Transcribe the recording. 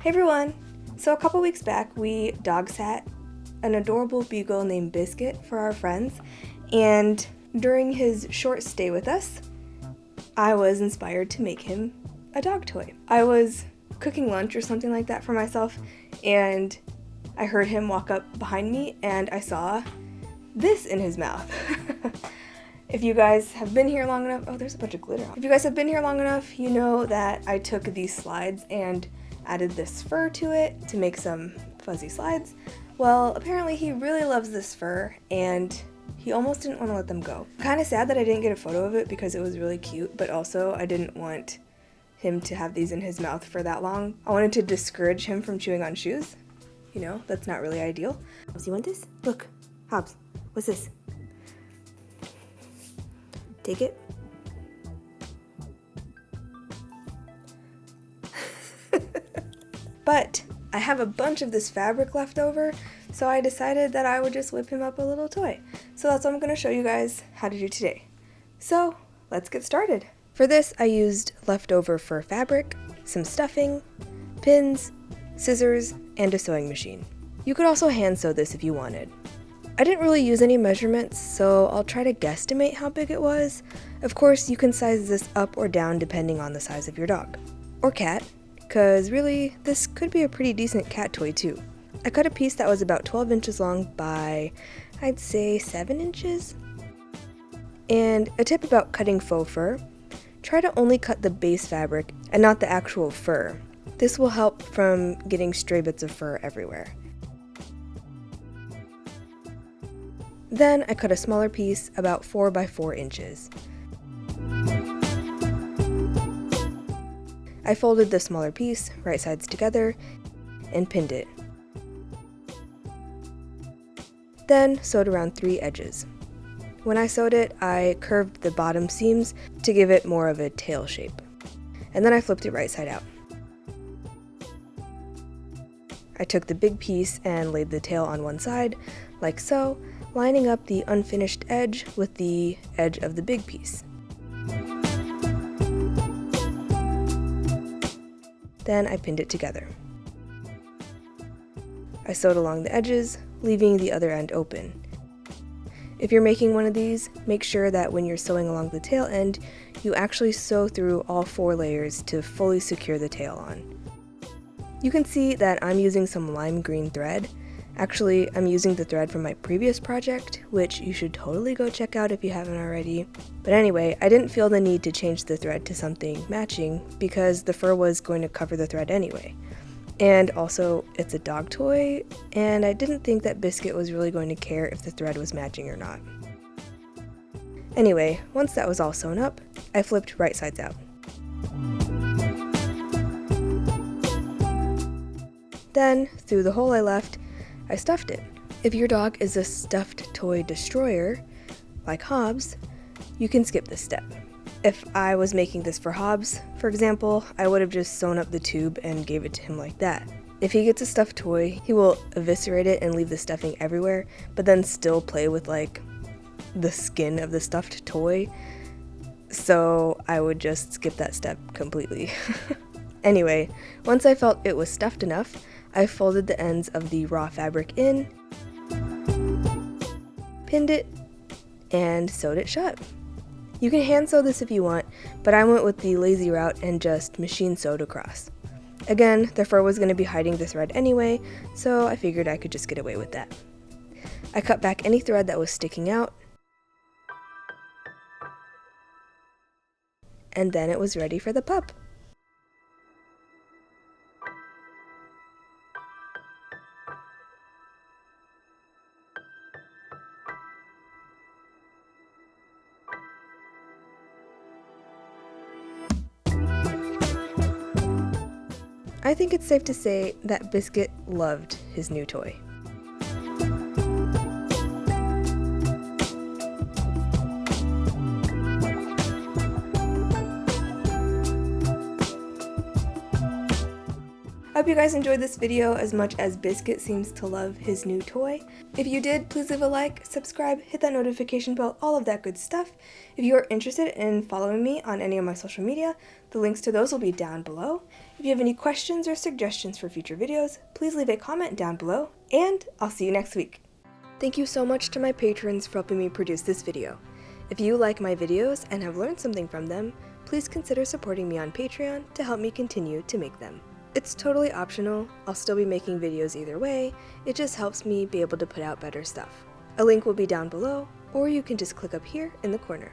Hey everyone! So a couple weeks back we dog sat an adorable beagle named Biscuit for our friends, and during his short stay with us, I was inspired to make him a dog toy. I was cooking lunch or something like that for myself, and I heard him walk up behind me and I saw this in his mouth. If you guys have been here long enough, oh, there's a bunch of glitter on. If you guys have been here long enough, you know that I took these slides and added this fur to it to make some fuzzy slides. Well, apparently he really loves this fur and he almost didn't want to let them go. Kind of sad that I didn't get a photo of it because it was really cute, but also I didn't want him to have these in his mouth for that long. I wanted to discourage him from chewing on shoes. You know, that's not really ideal. Hobbs, you want this? Look, Hobbs, what's this? Take it. But I have a bunch of this fabric left over, so I decided that I would just whip him up a little toy. So that's what I'm going to show you guys how to do today. So let's get started. For this, I used leftover fur fabric, some stuffing, pins, scissors, and a sewing machine. You could also hand sew this if you wanted. I didn't really use any measurements, so I'll try to guesstimate how big it was. Of course, you can size this up or down depending on the size of your dog. Or cat, because really, this could be a pretty decent cat toy too. I cut a piece that was about 12 inches long by, I'd say 7 inches. And a tip about cutting faux fur, try to only cut the base fabric and not the actual fur. This will help from getting stray bits of fur everywhere. Then I cut a smaller piece, about 4 by 4 inches. I folded the smaller piece, right sides together, and pinned it. Then sewed around 3 edges. When I sewed it, I curved the bottom seams to give it more of a tail shape. And then I flipped it right side out. I took the big piece and laid the tail on one side, like so, lining up the unfinished edge with the edge of the big piece. Then I pinned it together. I sewed along the edges, leaving the other end open. If you're making one of these, make sure that when you're sewing along the tail end, you actually sew through all 4 layers to fully secure the tail on. You can see that I'm using some lime green thread. Actually, I'm using the thread from my previous project, which you should totally go check out if you haven't already. But anyway, I didn't feel the need to change the thread to something matching because the fur was going to cover the thread anyway. And also, it's a dog toy, and I didn't think that Biscuit was really going to care if the thread was matching or not. Anyway, once that was all sewn up, I flipped right sides out. Then, through the hole I left, I stuffed it. If your dog is a stuffed toy destroyer, like Hobbs, you can skip this step. If I was making this for Hobbs, for example, I would have just sewn up the tube and gave it to him like that. If he gets a stuffed toy, he will eviscerate it and leave the stuffing everywhere, but then still play with like the skin of the stuffed toy. So I would just skip that step completely. Anyway, once I felt it was stuffed enough, I folded the ends of the raw fabric in, pinned it, and sewed it shut. You can hand sew this if you want, but I went with the lazy route and just machine sewed across. Again, the fur was going to be hiding the thread anyway, so I figured I could just get away with that. I cut back any thread that was sticking out, and then it was ready for the pup. I think it's safe to say that Biscuit loved his new toy. hope you guys enjoyed this video as much as Biscuit seems to love his new toy. If you did, please leave a like, subscribe, hit that notification bell, all of that good stuff. If you are interested in following me on any of my social media, the links to those will be down below. If you have any questions or suggestions for future videos, please leave a comment down below, and I'll see you next week. Thank you so much to my patrons for helping me produce this video. If you like my videos and have learned something from them, please consider supporting me on Patreon to help me continue to make them. It's totally optional, I'll still be making videos either way, it just helps me be able to put out better stuff. A link will be down below, or you can just click up here in the corner.